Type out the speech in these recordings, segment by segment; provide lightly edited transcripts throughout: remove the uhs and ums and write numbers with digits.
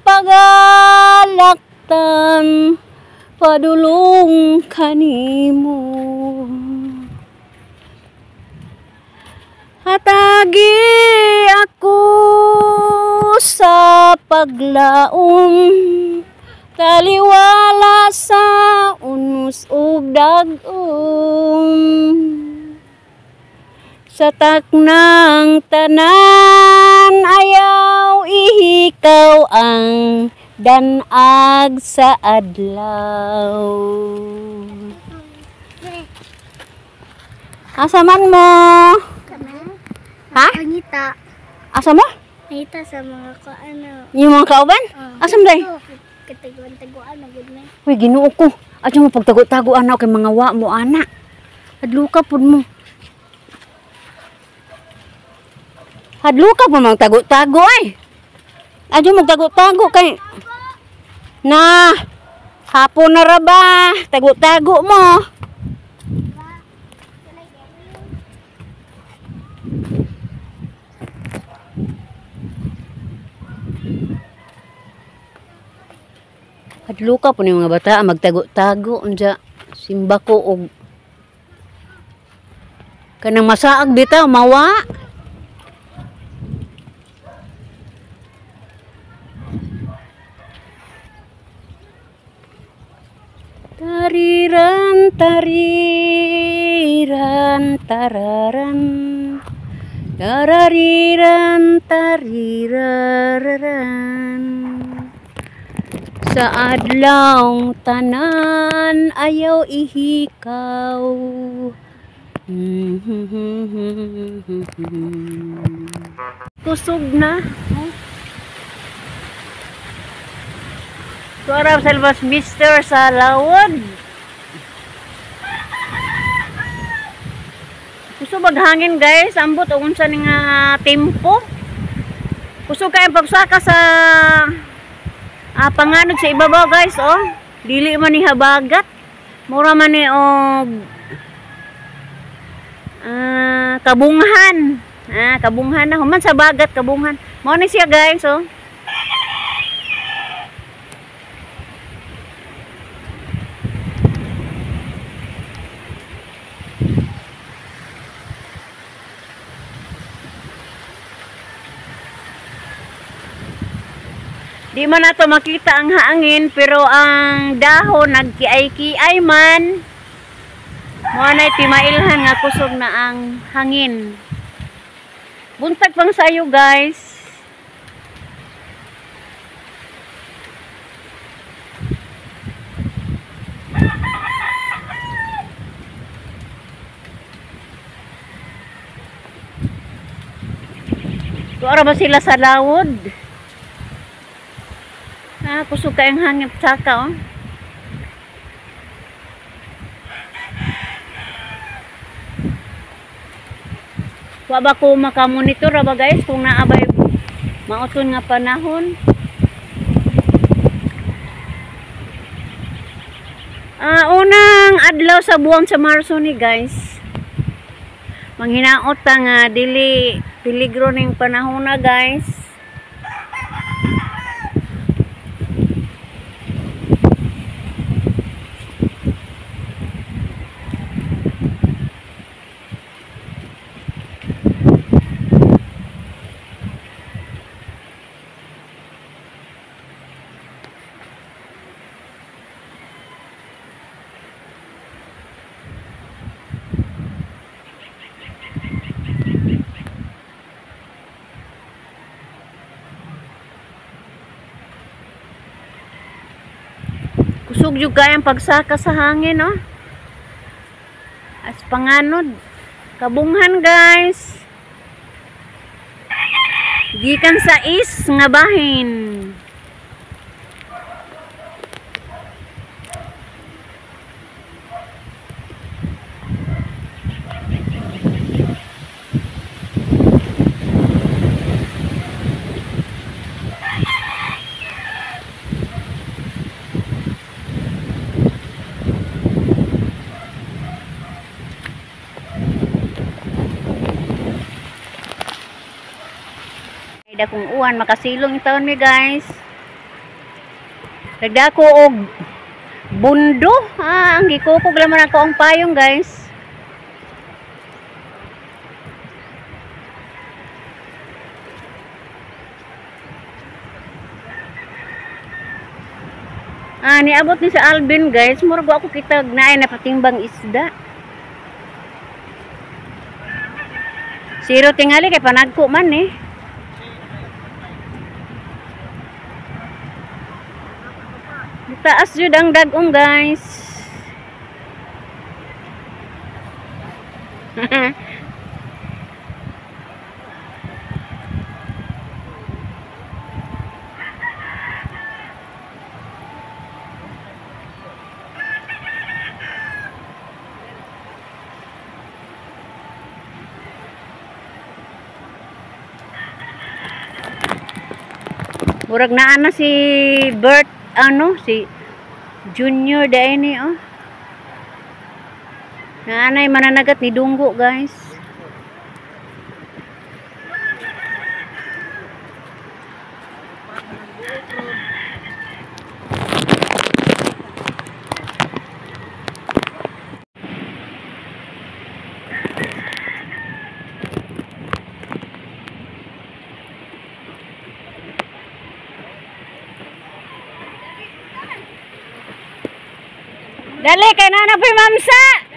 pagalaktan padulong kanimo. Hatagi ako sa paglaom, taliwala sa unus ug dag-om. Sa taknang tanan ayaw ihikaw ang danag sa adlaw. Asa man mo? Ha? Pangita. Asa mo? Pangita sa mga kaano. Yung mga kauban? Asam day? Kataguan-taguan na gud na. Uy, Ginoo ko. Adyo mo pagtago-tago ana kay mga wa mo ana. Hadluka pud mo. Hadluka pud mang tago-tago ay. Adyo mo tago-tago kay na hapon na ra ba? Tago-tago mo. Hadluka po ni mga bata magtago-tago unja simba ko og kanang masaag bitaw mawa. Tariran tariran tararan tarariran tarirararan. Sa adlaw tanan ayaw ihikaw. Kusog na. Suara Selvas Mister sa lawod. Kusog maghangin guys, ambot og unsa ning tempo. Kusog kay pagsaka sa panganod sa ibabaw guys, oh. Dili man ni habagat. Mura man ni og kabunghan. Kabunghan na human sa bagat kabunghan. Mao ni siya guys, oh. Di man nato makita ang hangin pero ang dahon nagkiay-kiay man. Mo na timailhan nga kusog na ang hangin. Buntag pang sayo guys. Tuara ba sila sa lawod? Kusog kayong hangin saka, oh. Wa ba ko makamonitor ba guys kung naabay mauton nga panahon? Unang adlaw sa buwan sa Marso ni guys. Manghinaot nga dili peligro ning panahon na guys. Kusog jud kay ang pagsaka sa hangin, oh. As panganod. Kabunghan guys. Gikan sa is nga bahin. Ida kong uwan makasilong taon mi guys. Nagdako og bundo. Ang gikukog laman ako ang payong guys. Niabot ni sa Alvin guys. Murag ako kitag naay na patimbang isda. Zero tingali kay panagko man eh. Taas jud ang dagong guys. Murag naa na si Bert, si Junior dahil ni, naanay mananagat ni Dunggo, guys. Dali kay nana pa mamsa.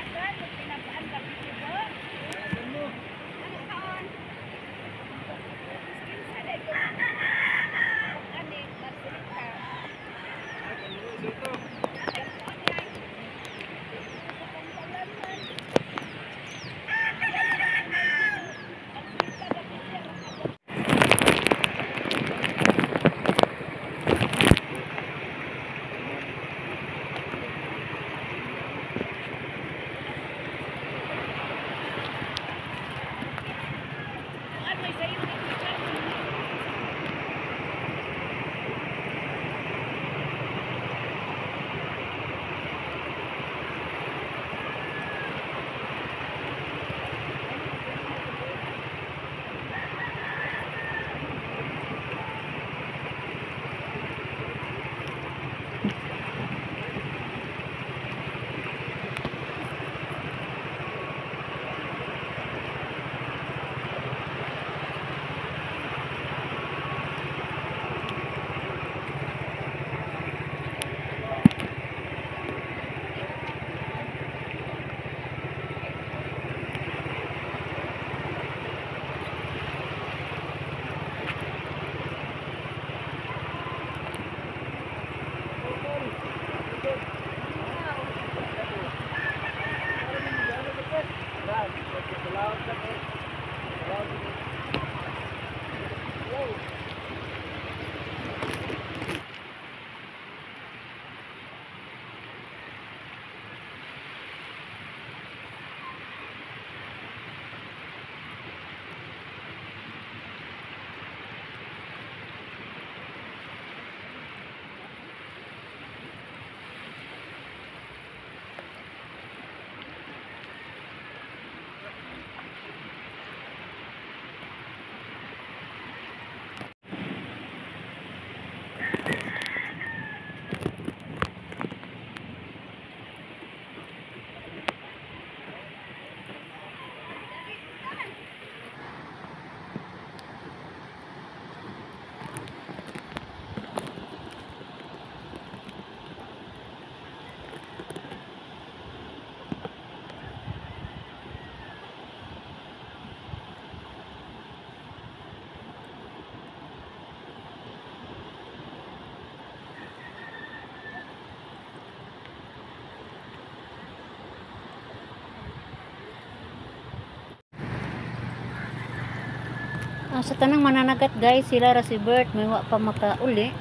Sa tanang mananagat guys, sila ra si Bert may wa pa makauli.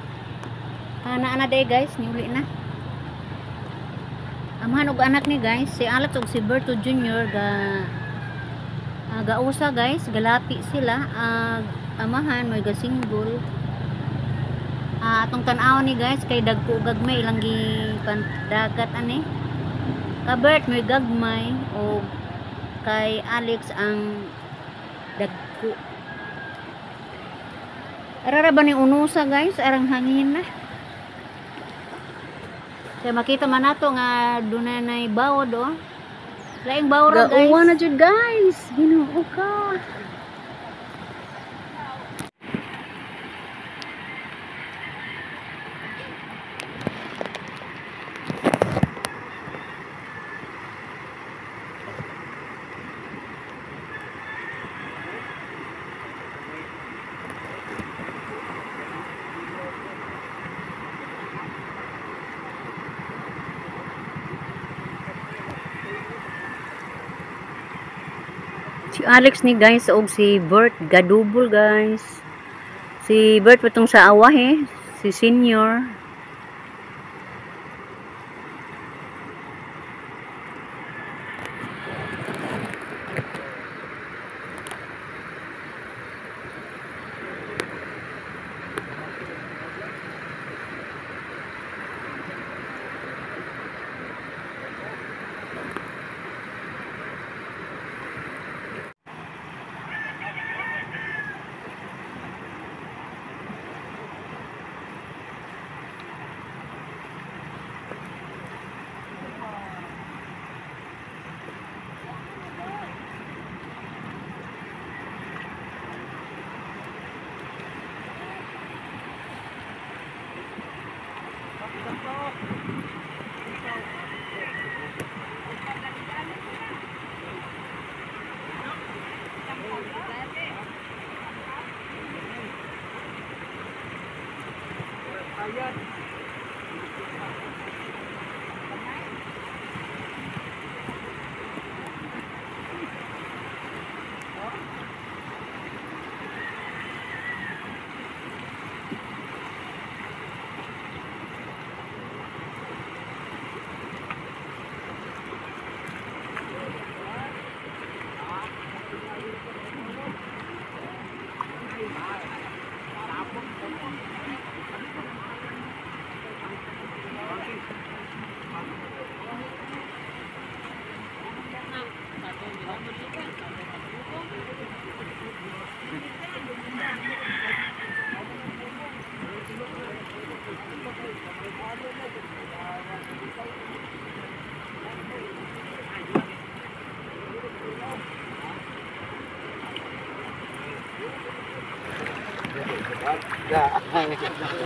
Ana day guys, niuli na. Amahan og anak ni guys, si Alat og si Berto Junior gausa guys, galati sila. Amahan may gasinggol. Atong tan-aw ni guys kay dagko gagmay ilang gipandagat ani. Ka Bert may gagmay o kay Alex ang dagko. Arara ba ni unusa guys, arang hangin na. Kaya makita man nato nga dunay nay bawod oh. Laing bawod ra guys. Gauwa na jud guys. Ginoo ka. Si Alex ni guys og si Bert gadubol guys. Si Bert patong sa awah si senior.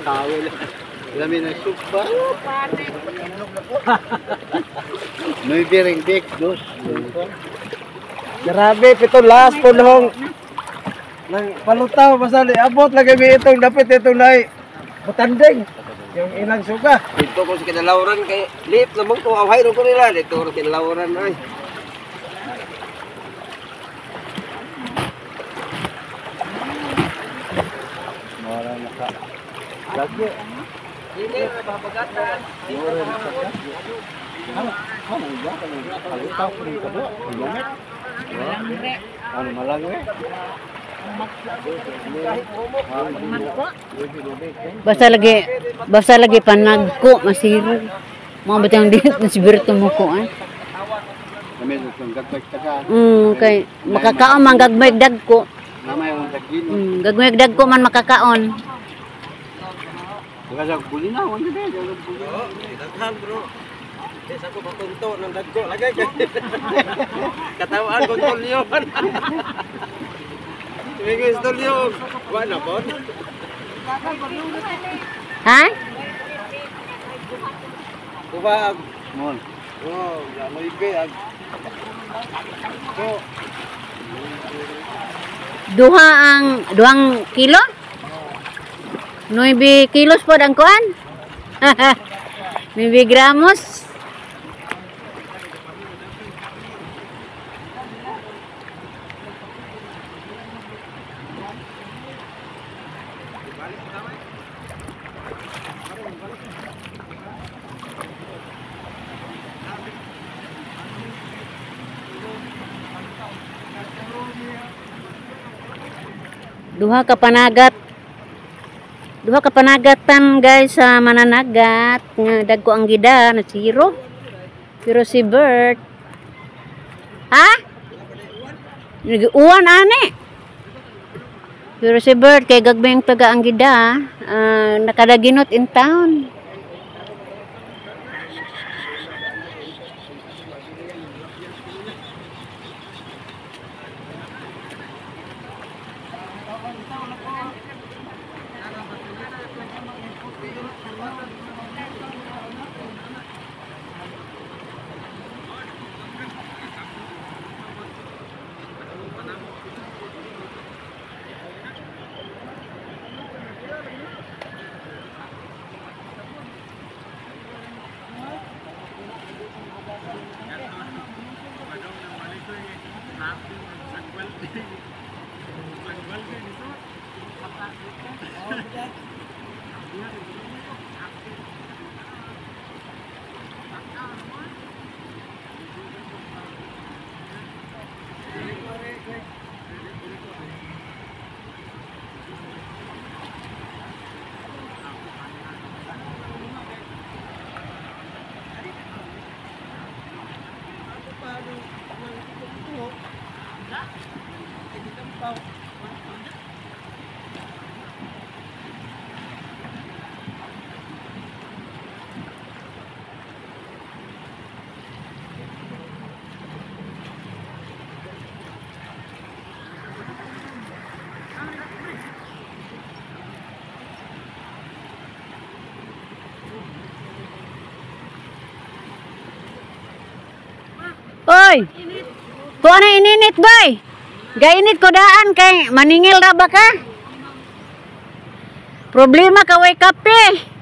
Tawel. Lamin ng supa. May biring dik, dos. Grabe, pito last po nung nang palutaw, masali. Abot lagi may itong dapit itong nai batanding. Yung ilang suka. Dito ko sa kinalawran kay lip lamang ko awhay ko nila. Dito ko kinalawran ay. Mora na ka. Lagi. Dili babagatan. Ano malangre? Basta lagi panagko masiro. Mga batang di si Berto mo ko ay. Kay makakaon man gagmay dagko. Gagmay dagko man makakaon. Kasi bulina, wala na. Daghan bro. Sa ko patunto ng dagko lagay kay. Katawaan ko tolyo. Miguel tolyo. Wala po. Ha? Kubag. Mon. Oh, lamoy kay Duhang kilo? 9 kilos po ang kuan? 9 gramos? Duha ka panagatan guys sa mananagat nga dagko ang gida na siro. Pero si Bert ha? Nag-uwan ani. Pero si Bert, kay gagmayang taga ang gida, nakadaginot in town. Oy! Kuha na ininit, bay! Gainit ko daan kay maningil ra ba ka? Problema ka way kape.